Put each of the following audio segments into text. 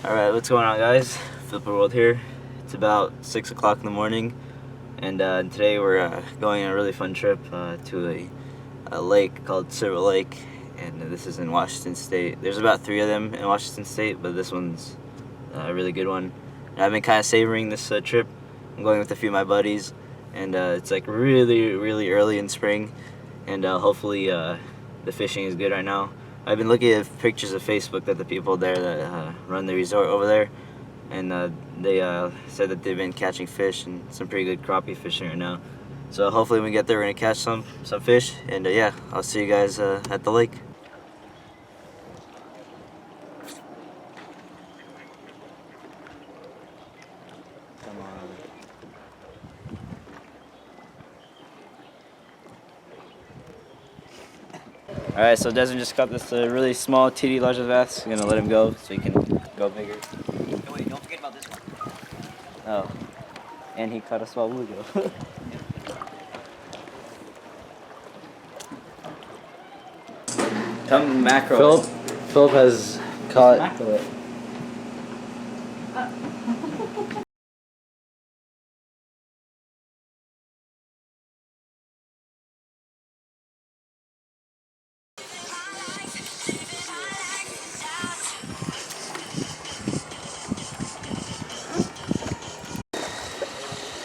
Alright, what's going on, guys? PhillipAndWorld here. It's about 6 o'clock in the morning, and today we're going on a really fun trip to a lake called Silver Lake, and this is in Washington State. There's about 3 of them in Washington State, but this one's a really good one. And I've been kind of savoring this trip. I'm going with a few of my buddies, and it's like really early in spring, and hopefully the fishing is good right now. I've been looking at pictures of Facebook that the people there that run the resort over there, and they said that they've been catching fish and some pretty good crappie fishing right now. So hopefully when we get there we're gonna catch some fish, and yeah, I'll see you guys at the lake. Come on. Alright, so Desmond just got this really small TD large bass. I'm gonna let him go so he can go bigger. Oh, wait, don't forget about this one. Oh, and he caught a small bluegill. Come mackerel. Philip has caught mackerel.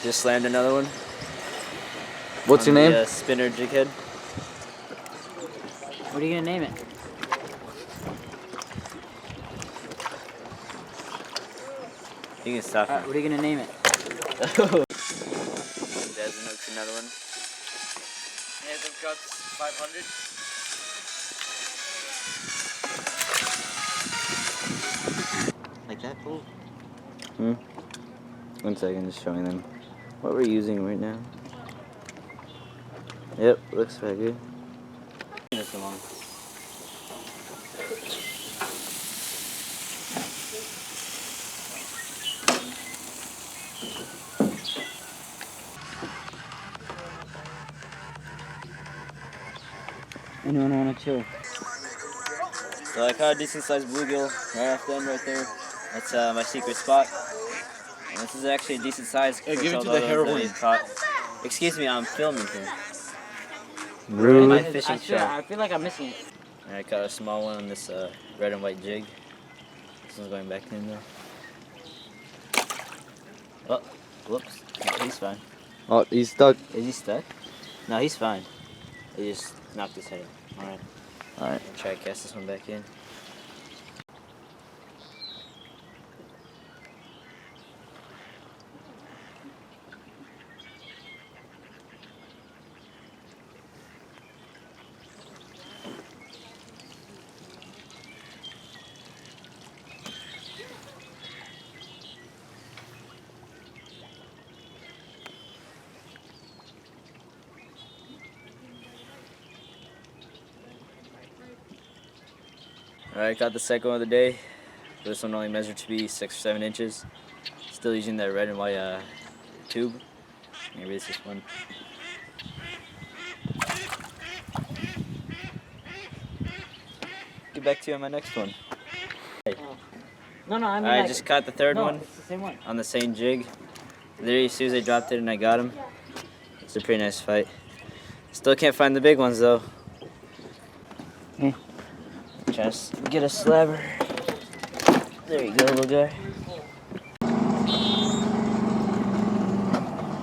Just slammed another one. What's your name? Spinner jig head. What are you gonna name it? You can stop him. What are you gonna name it? Desmond hooks another one. Anthem Cuts 500. Like that, fool? 1 second, just showing them what we're using right now. Yep, looks very good. This along. Anyone wanna chill? So I caught a decent sized bluegill right off the end right there. That's my secret spot. And this is actually a decent size. Hey, give it to the heroine. Excuse me, I'm filming here. Rude. My fishing show. I feel like I'm missing it. And I caught a small one on this red and white jig. This one's going back in there. Oh, whoops. He's fine. Oh, he's stuck. Is he stuck? No, he's fine. He just knocked his head out. Alright. Alright. I'll try to cast this one back in. Alright, got the second one of the day. This one only measured to be 6 or 7 inches. Still using that red and white tube. Maybe it's this one. Get back to you on my next one. No, I mean. I just caught the third one. It's the same one. On the same jig. Literally, as soon as I dropped it and I got him. It's a pretty nice fight. Still can't find the big ones though. Just get a slabber. There you go, little guy.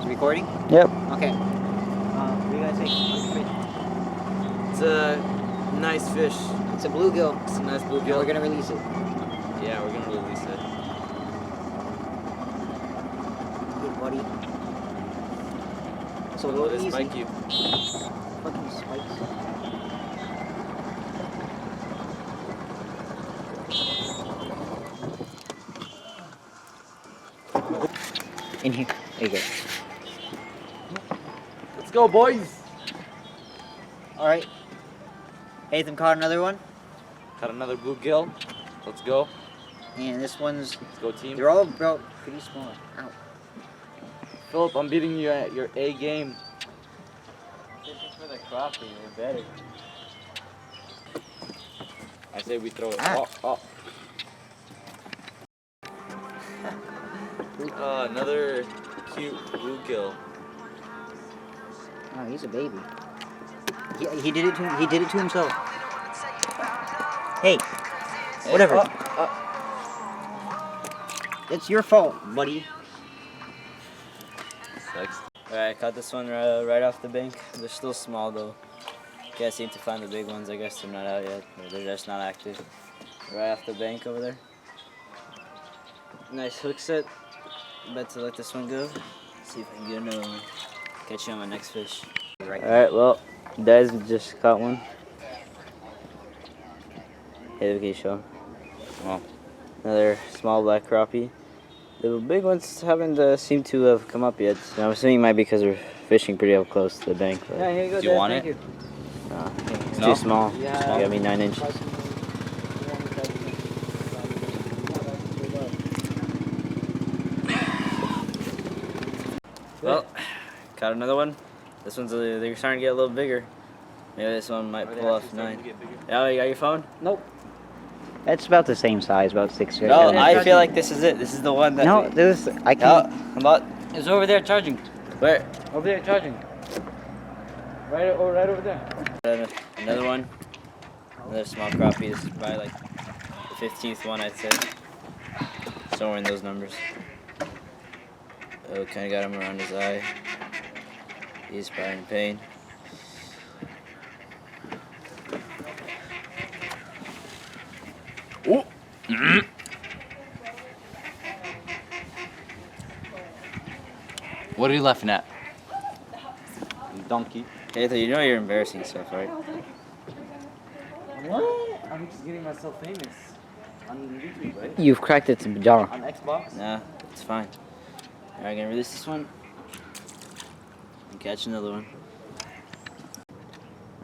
Is it recording? Yep. Okay. What do you guys think? It's a nice fish. It's a bluegill. It's a nice Yeah, bluegill. we're gonna release it. Yeah, we're gonna release it. Good buddy. So Will go it easy. spike you? Fucking spikes. In here. There you go. Let's go, boys. Alright. Ethan caught another one. Got another bluegill. Let's go. And this one's. Let's go, team. They're all about pretty small. Ow. Philip, I'm beating you at your A game. Fishing for the crappie, we're better. I say we throw it. Ah. Oh. Another cute bluegill. Oh, he's a baby. He did it to him. He did it to himself. Hey, whatever. It's your fault, buddy. Sucks. Alright, I caught this one right off the bank. They're still small though. Can't seem to find the big ones. I guess they're not out yet. Or they're just not active. Right off the bank over there. Nice hook set. About to let this one go. See if I can get another one. Catch you on my next fish. Alright, well, Des just caught one. Hey, okay, show. Well, another small black crappie. The big ones haven't seemed to have come up yet. I'm assuming it might be because we're fishing pretty up close to the bank. But Yeah, here you go. Do you want it? it's No? too small. Yeah. You got me 9 inches. Well, caught another one. This one's they're starting to get a little bigger. Maybe this one might pull off 9. Oh, you got your phone? Nope. That's about the same size, about 6 or No, 7. I feel like this is it. This is the one that. No, this I No, can't. I'm about. It's over there charging. Where? Over there charging. Right over there. Another one. Another small crappie. This is probably like the 15th one, I'd say. Somewhere in those numbers. Oh, kind of got him around his eye. He's probably in pain. Ooh. What are you laughing at? Donkey. Hey, you know you're embarrassing stuff, right? What? I'm just getting myself famous on YouTube, right? You've cracked its jaw. On Xbox? Nah, it's fine. Alright, gonna release this one. And catch another one.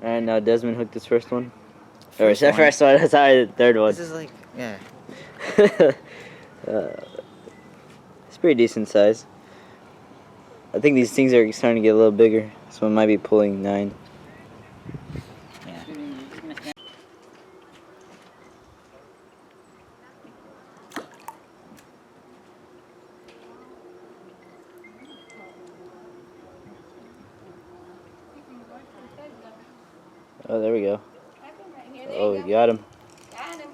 Alright, now Desmond hooked his first one. Or is that first one? Sorry, the third one. This is like, yeah. It's pretty decent size. I think these things are starting to get a little bigger. This one might be pulling 9. Yeah. Oh, there we go. Oh, you got him. Got him.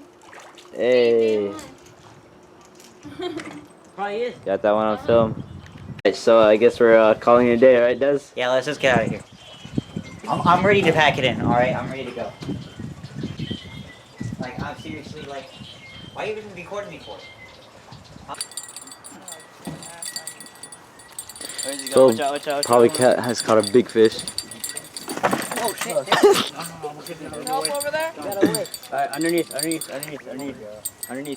Hey. Probably is. Got that one on film. Alright, so I guess we're calling it a day, right, Des? Yeah, let's just get out of here. I'm ready to pack it in, alright? I'm ready to go. Like, I'm seriously like, why are you even recording me for? Where's he So, Watch out, watch out. Probably has caught a big fish. Oh shit. Help over there? Alright, underneath.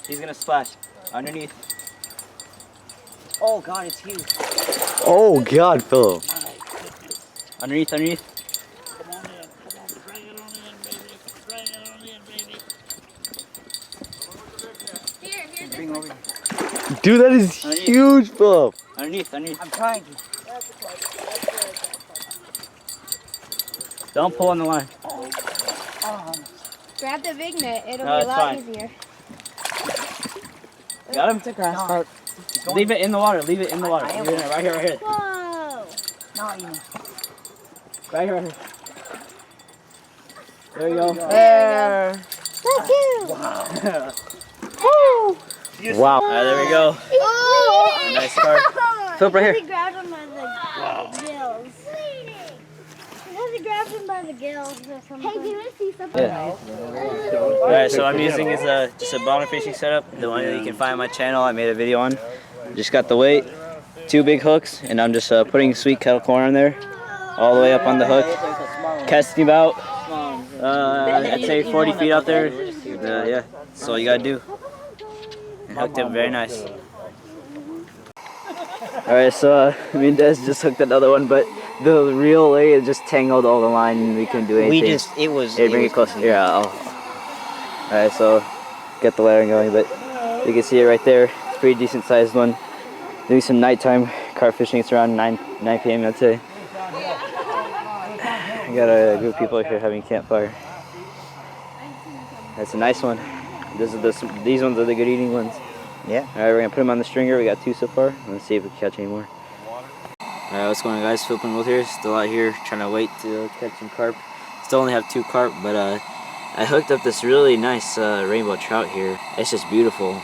He's gonna splash. Underneath. Oh god, it's huge. Oh God, Phillip. Underneath. Come on in. Bring it on in, baby. Bring it on in, baby. Here's Bring over here. Dude, that is huge, Phillip. Underneath. I'm trying to. Don't pull on the line. Grab the big net. It'll No, be a it's lot fine. easier. Got him? It's a grass carp. Leave it in the water. Leave it in the water. I am. Leave it in there. Right here. Whoa! Not even. Right here. There you go. There we go. Woo! Wow. Alright, there we go. Oh! Nice carp. Phillip, right here. He grabbed him by the gills. He grabbed him by the gills or something. Hey, do you want to see something? Alright, so I'm using is just a bottom fishing setup, the one that you can find on my channel. I made a video on. Just got the weight, 2 big hooks, and I'm just putting sweet kettle corn on there, all the way up on the hook, casting about, I'd say 40 feet out there. Yeah, that's all you gotta do. And hooked him very nice. Alright, so me and Des just hooked another one, but the reel it just tangled all the line and we couldn't do anything. Hey, bring it closer. Yeah. Alright, so get the layering going, but you can see it right there. It's a pretty decent sized one. Doing some nighttime carp fishing. It's around 9 p.m. I'd say. We got a group of people here having a campfire. That's a nice one. These ones are the good eating ones. Yeah. Alright, we're gonna put them on the stringer. We got 2 so far. Let's see if we can catch any more. Alright, what's going on, guys? PhillipAndWorld here. Still out here trying to wait to catch some carp. Still only have 2 carp, but I hooked up this really nice rainbow trout here. It's just beautiful.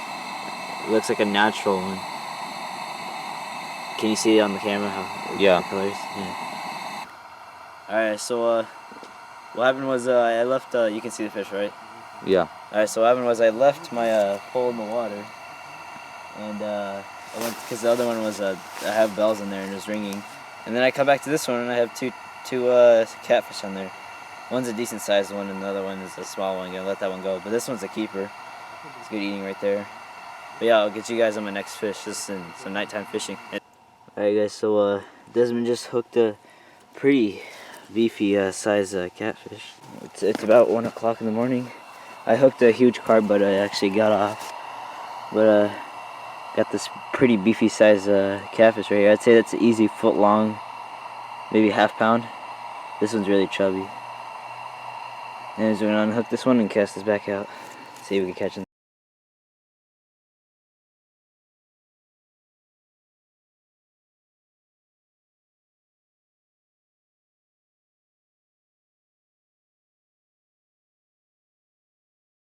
It looks like a natural one. Can you see it on the camera? How Yeah. the colors? Yeah. Alright, so what happened was I left. You can see the fish, right? Yeah. Alright, so what happened was I left my pole in the water, and I went because the other one was I have bells in there and it was ringing, and then I come back to this one and I have two catfish on there. One's a decent sized one and the other one is a small one. I'm gonna let that one go, but this one's a keeper. It's good eating right there. But yeah, I'll get you guys on my next fish. This is some nighttime fishing. Alright guys, so Desmond just hooked a pretty beefy size catfish. It's about 1 o'clock in the morning. I hooked a huge carp, but I actually got off. But got this pretty beefy size catfish right here. I'd say that's an easy foot long, maybe ½ pound. This one's really chubby. And we're gonna unhook this one and cast this back out. See if we can catch him.